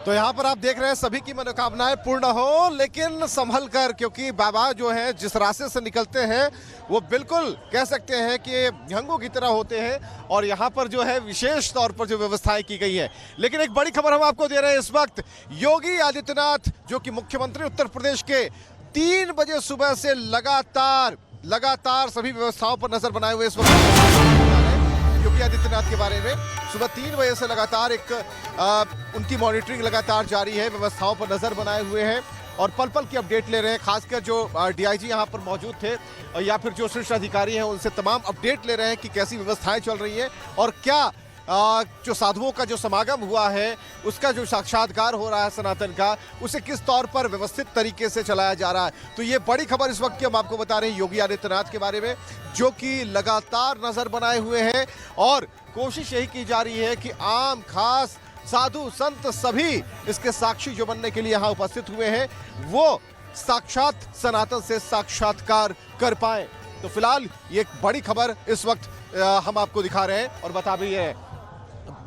तो यहाँ पर आप देख रहे हैं सभी की मनोकामनाएं पूर्ण हो, लेकिन संभल कर, क्योंकि बाबा जो है जिस रास्ते से निकलते हैं वो बिल्कुल कह सकते हैं कि झंगों की तरह होते हैं और यहाँ पर जो है विशेष तौर पर जो व्यवस्थाएं की गई है। लेकिन एक बड़ी खबर हम आपको दे रहे हैं इस वक्त, योगी आदित्यनाथ जो कि मुख्यमंत्री उत्तर प्रदेश के 3 बजे सुबह से लगातार सभी व्यवस्थाओं पर नजर बनाए हुए इस वक्त योगी आदित्यनाथ के बारे में सुबह 3 बजे से लगातार उनकी मॉनिटरिंग लगातार जारी है, व्यवस्थाओं पर नजर बनाए हुए हैं और पल पल की अपडेट ले रहे हैं। खासकर जो डीआईजी यहाँ पर मौजूद थे या फिर जो शीर्ष अधिकारी हैं उनसे तमाम अपडेट ले रहे हैं कि कैसी व्यवस्थाएं चल रही हैं और क्या जो साधुओं का जो समागम हुआ है उसका जो साक्षात्कार हो रहा है सनातन का, उसे किस तौर पर व्यवस्थित तरीके से चलाया जा रहा है। तो ये बड़ी खबर इस वक्त की हम आपको बता रहे हैं योगी आदित्यनाथ के बारे में, जो कि लगातार नजर बनाए हुए हैं और कोशिश यही की जा रही है कि आम खास साधु संत सभी इसके साक्षी जो बनने के लिए यहाँ उपस्थित हुए हैं वो साक्षात सनातन से साक्षात्कार कर पाए। तो फिलहाल ये एक बड़ी खबर इस वक्त हम आपको दिखा रहे हैं और बता भी है।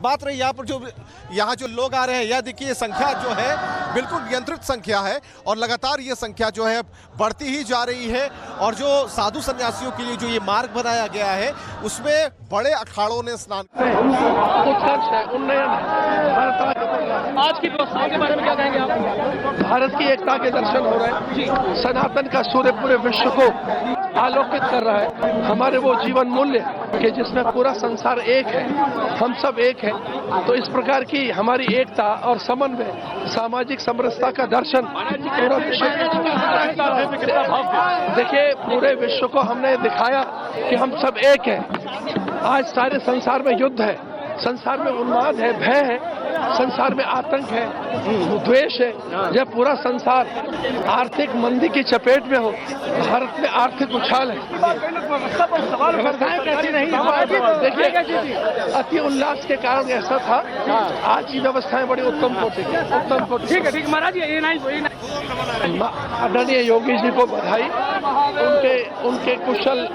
बात रही यहाँ जो लोग आ रहे हैं, यह देखिए संख्या जो है बिल्कुल नियंत्रित संख्या है और लगातार ये संख्या जो है बढ़ती ही जा रही है। और जो साधु सन्यासियों के लिए जो ये मार्ग बनाया गया है उसमें बड़े अखाड़ों ने स्नान आज की व्यवस्थाओं के बारे में क्या कहेंगे आप? भारत की एकता के दर्शन हो रहे हैं, सनातन का सूर्य पूरे विश्व को आलोकित कर रहा है। हमारे वो जीवन मूल्य कि जिसमें पूरा संसार एक है, हम सब एक हैं। तो इस प्रकार की हमारी एकता और समन्वय, सामाजिक समरसता का दर्शन पूरा विश्व देखिए, पूरे विश्व को हमने दिखाया कि हम सब एक हैं। आज सारे संसार में युद्ध है, संसार में उन्माद है, भय है, संसार में आतंक है, द्वेष है। जब पूरा संसार आर्थिक मंदी की चपेट में हो, भारत में आर्थिक उछाल है। देखिए, अति उल्लास के कारण ऐसा था। आज की व्यवस्थाएं बड़ी उत्तम कोटि की, उत्तम कोटि। ठीक है महाराज, ये नहीं आदरणीय योगी जी को बधाई, उनके कुशल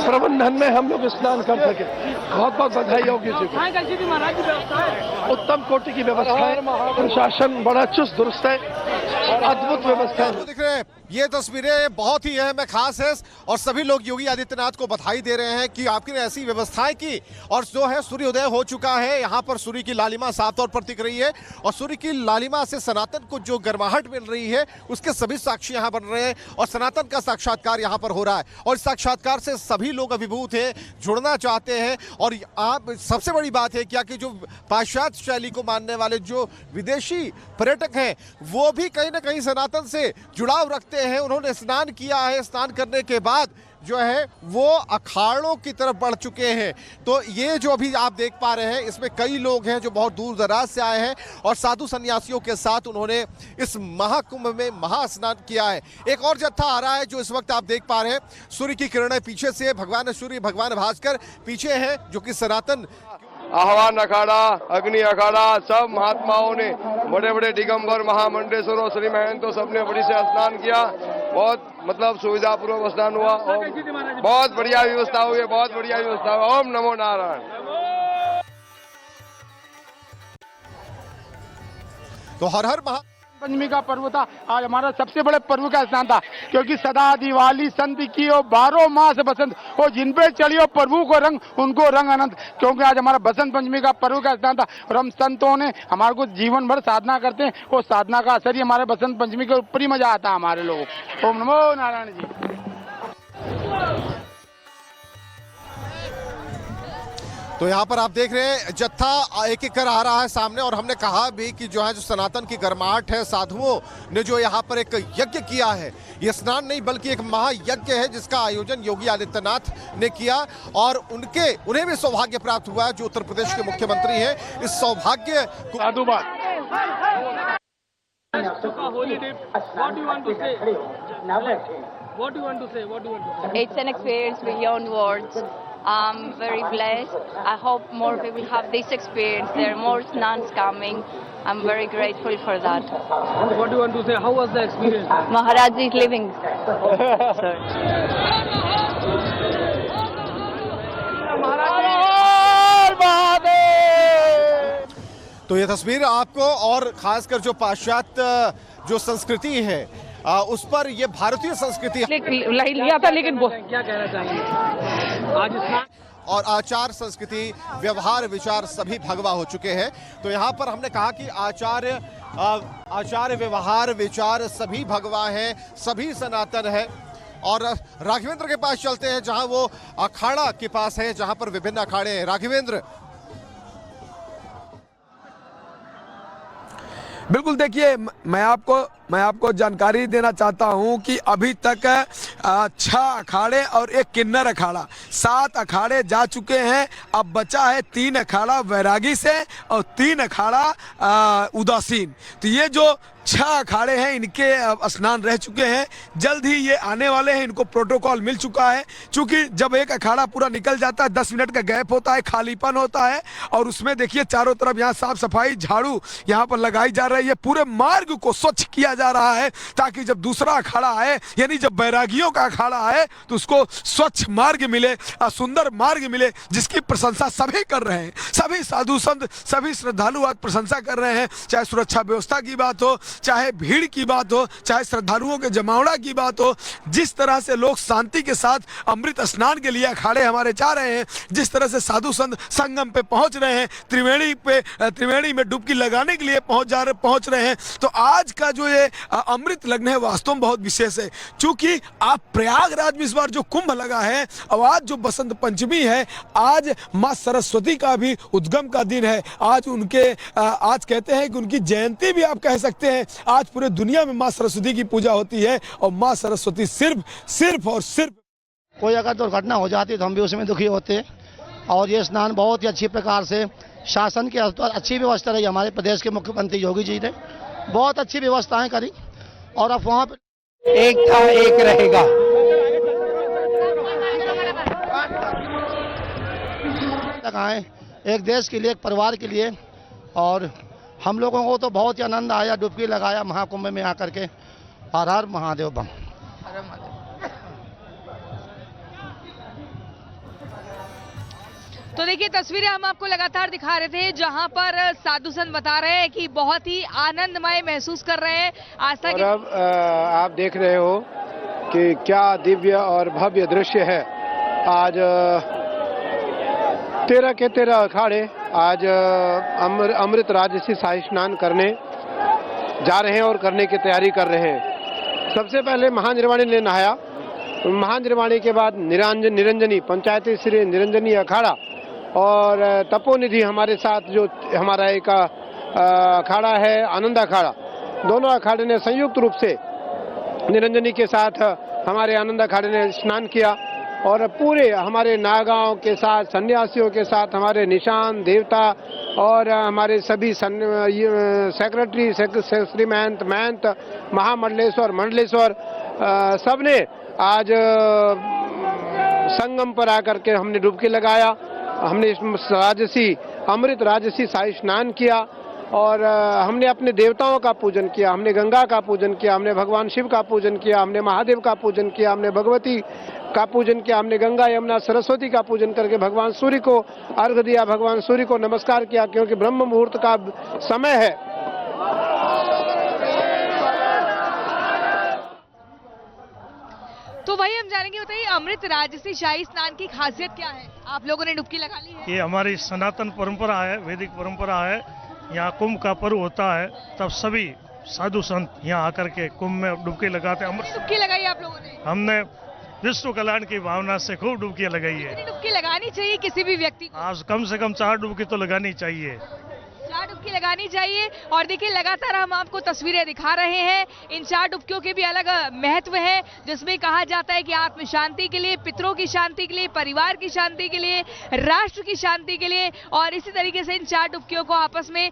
प्रबंधन में हम लोग स्नान कर सके। बहुत बहुत बधाई योगी जी को। उत्तम कोटि की व्यवस्था है, प्रशासन बड़ा चुस्त दुरुस्त है, अद्भुत व्यवस्था है। दिख रहे हैं ये तस्वीरें बहुत ही अहम है, खास है और सभी लोग योगी आदित्यनाथ को बधाई दे रहे हैं कि आपने ऐसी व्यवस्थाएं की। और जो है सूर्योदय हो चुका है, यहाँ पर सूर्य की लालिमा साफ तौर पर दिख रही है और सूर्य की लालिमा से सनातन को जो गर्माहट मिल रही है उसके सभी साक्षी यहाँ बन रहे हैं और सनातन का साक्षात्कार यहाँ पर हो रहा है। और इस साक्षात्कार से सभी लोग अभिभूत हैं, जुड़ना चाहते हैं। और आप सबसे बड़ी बात है क्या कि जो पाश्चात्य शैली को मानने वाले जो विदेशी पर्यटक हैं वो भी कहीं ना कहीं सनातन से जुड़ाव रखते हैं। उन्होंने स्नान किया है, स्नान करने के बाद जो है वो अखाड़ों की तरफ बढ़ चुके हैं। तो ये जो अभी आप देख पा रहे हैं इसमें कई लोग हैं जो बहुत दूर दराज से आए हैं और साधु सन्यासियों के साथ उन्होंने इस महाकुंभ में महास्नान किया है। एक और जत्था आ रहा है जो इस वक्त आप देख पा रहे हैं, सूर्य की किरणें पीछे से, भगवान सूर्य भगवान भास्कर पीछे हैं जो कि सनातन आह्वान अखाड़ा, अग्नि अखाड़ा, सब महात्माओं ने, बड़े बड़े दिगंबर महामंडलेश्वरों श्री महंतों सबने बड़ी से स्नान किया। बहुत मतलब सुविधापूर्वक स्नान हुआ और बहुत बढ़िया व्यवस्था हुई है, बहुत बढ़िया व्यवस्था हुआ। ओम नमो नारायण। तो हर हर महा पंचमी का पर्व था, आज हमारा सबसे बड़े पर्व का स्नान था, क्योंकि सदा दिवाली संत की हो, 12 मास बसंत हो, जिन पे चढ़ियो प्रभु को रंग, उनको रंग अनंत। क्योंकि आज हमारा बसंत पंचमी का पर्व का स्नान था और हम संतों ने हमारे को जीवन भर साधना करते हैं, वो साधना का असर ही हमारे बसंत पंचमी के ऊपर ही मजा आता है हमारे लोगों को। ओम नमो नारायण जी। तो यहाँ पर आप देख रहे हैं जत्था एक एक कर आ रहा है सामने और हमने कहा भी कि जो है जो सनातन की गर्माहट है, साधुओं ने जो यहाँ पर एक यज्ञ किया है, ये स्नान नहीं बल्कि एक महायज्ञ है जिसका आयोजन योगी आदित्यनाथ ने किया और उन्हें भी सौभाग्य प्राप्त हुआ है जो उत्तर प्रदेश के मुख्यमंत्री हैं। इस सौभाग्य को It's an experience beyond words. I'm very blessed. I hope more people have this experience. There are more snans coming. I'm very grateful for that. What do you want to say? How was the experience? Maharaj is living. तो ये तस्वीर आपको, और खासकर जो पाश्चात्य जो संस्कृति है उस पर ये भारतीय संस्कृति लिया था, लेकिन क्या कहना चाहेंगे आज और आचार संस्कृति व्यवहार विचार सभी भगवा हो चुके हैं। तो यहाँ पर हमने कहा कि आचार व्यवहार विचार सभी भगवा हैं, सभी सनातन है। और राघवेंद्र के पास चलते हैं जहां वो अखाड़ा के पास है, जहां पर विभिन्न अखाड़े हैं। राघवेंद्र, बिल्कुल, देखिए मैं आपको जानकारी देना चाहता हूं कि अभी तक 6 अखाड़े और 1 किन्नर अखाड़ा, 7 अखाड़े जा चुके हैं। अब बचा है 3 अखाड़ा वैरागी से और 3 अखाड़ा उदासीन। तो ये जो 6 अखाड़े हैं इनके स्नान रह चुके हैं, जल्द ही ये आने वाले हैं। इनको प्रोटोकॉल मिल चुका है, क्योंकि जब एक अखाड़ा पूरा निकल जाता है 10 मिनट का गैप होता है, खालीपन होता है, और उसमें देखिए चारों तरफ यहाँ साफ सफाई झाड़ू यहाँ पर लगाई जा रही है। पूरे मार्ग को स्वच्छ किया जा रहा है ताकि जब दूसरा अखाड़ा आए, यानी जब बैरागियों का अखाड़ा आए, तो उसको स्वच्छ मार्ग मिले, सुंदर मार्ग मिले, जिसकी प्रशंसा सभी कर रहे हैं। सभी साधु संत, सभी श्रद्धालु आज प्रशंसा कर रहे हैं। चाहे सुरक्षा व्यवस्था की बात हो, चाहे भीड़ की बात हो, चाहे श्रद्धालुओं के जमावड़ा की बात हो, जिस तरह से लोग शांति के साथ अमृत स्नान के लिए अखाड़े हमारे जा रहे हैं, जिस तरह से साधु संत संगम पे पहुंच रहे हैं, त्रिवेणी में डुबकी लगाने के लिए पहुंच रहे हैं, तो आज का जो ये अमृत लग्न है वास्तव में बहुत विशेष है। चूंकि आप प्रयागराज में इस बार जो कुंभ लगा है, और आज जो बसंत पंचमी है, आज माँ सरस्वती का भी उद्गम का दिन है। आज आज कहते हैं कि उनकी जयंती भी आप कह सकते हैं। आज पूरे दुनिया में माँ सरस्वती की पूजा होती है, और माँ सरस्वती सिर्फ और सिर्फ कोई अगर दुर्घटना हो जाती है तो हम भी उसमें दुखी होते हैं। और ये स्नान बहुत ही अच्छी प्रकार से शासन के अच्छी व्यवस्था रही। हमारे प्रदेश के मुख्यमंत्री योगी जी ने बहुत अच्छी व्यवस्थाएं करी, और अब वहाँ पे एक था एक रहेगा। तक आए एक देश के लिए, एक परिवार के लिए, और हम लोगों को तो बहुत ही आनंद आया, डुबकी लगाया महाकुंभ में आकर के। हर हर महादेव बम। तो देखिए तस्वीरें हम आपको लगातार दिखा रहे थे, जहां पर साधु संत बता रहे हैं कि बहुत ही आनंदमय महसूस कर रहे हैं आस्था के। अब आप देख रहे हो कि क्या दिव्य और भव्य दृश्य है। आज 13 के 13 अखाड़े आज अमृत राजसी शाही स्नान करने जा रहे हैं और करने की तैयारी कर रहे हैं। सबसे पहले महानिर्वाणी ने नहाया, महानिर्वाणी के बाद निरंजनी पंचायती श्री निरंजनी अखाड़ा और तपोनिधि हमारे साथ जो हमारा एक अखाड़ा है आनंद अखाड़ा, दोनों अखाड़े ने संयुक्त रूप से निरंजनी के साथ हमारे आनंद अखाड़े ने स्नान किया, और पूरे हमारे नागांव के साथ, सन्यासियों के साथ, हमारे निशान देवता और हमारे सभी सेक्रेटरी, श्री महंत, महामंडलेश्वर, मंडलेश्वर, सबने आज संगम पर आकर के हमने डुबकी लगाया। हमने अमृत राजसी शाही स्नान किया, और हमने अपने देवताओं का पूजन किया, हमने गंगा का पूजन किया, हमने भगवान शिव का पूजन किया, हमने महादेव का पूजन किया, हमने भगवती का पूजन किया, हमने गंगा यमुना सरस्वती का पूजन करके भगवान सूर्य को अर्घ दिया, भगवान सूर्य को नमस्कार किया, क्योंकि ब्रह्म मुहूर्त का समय है। तो वही हम जानेंगे। बताइए अमृत राजसी शाही स्नान की खासियत क्या है? आप लोगों ने डुबकी लगा ली है? ये हमारी सनातन परंपरा है, वैदिक परंपरा है। यहाँ कुंभ का पर्व होता है, तब सभी साधु संत यहाँ आकर के कुंभ में डुबकी लगाते हैं। डुबकी लगाई आप लोगों ने? हमने विश्व कल्याण की भावना से खूब डुबकियाँ लगाई है। डुबकी लगानी चाहिए किसी भी व्यक्ति को? आज कम से कम 4 डुबकी तो लगानी चाहिए। 4 डुबकी लगानी चाहिए। और देखिए लगातार हम आपको तस्वीरें दिखा रहे हैं। इन 4 डुबकियों के भी अलग महत्व है, जिसमें कहा जाता है कि आत्म शांति के लिए, पितरों की शांति के लिए, परिवार की शांति के लिए, राष्ट्र की शांति के लिए। और इसी तरीके से इन 4 डुबकियों को आपस में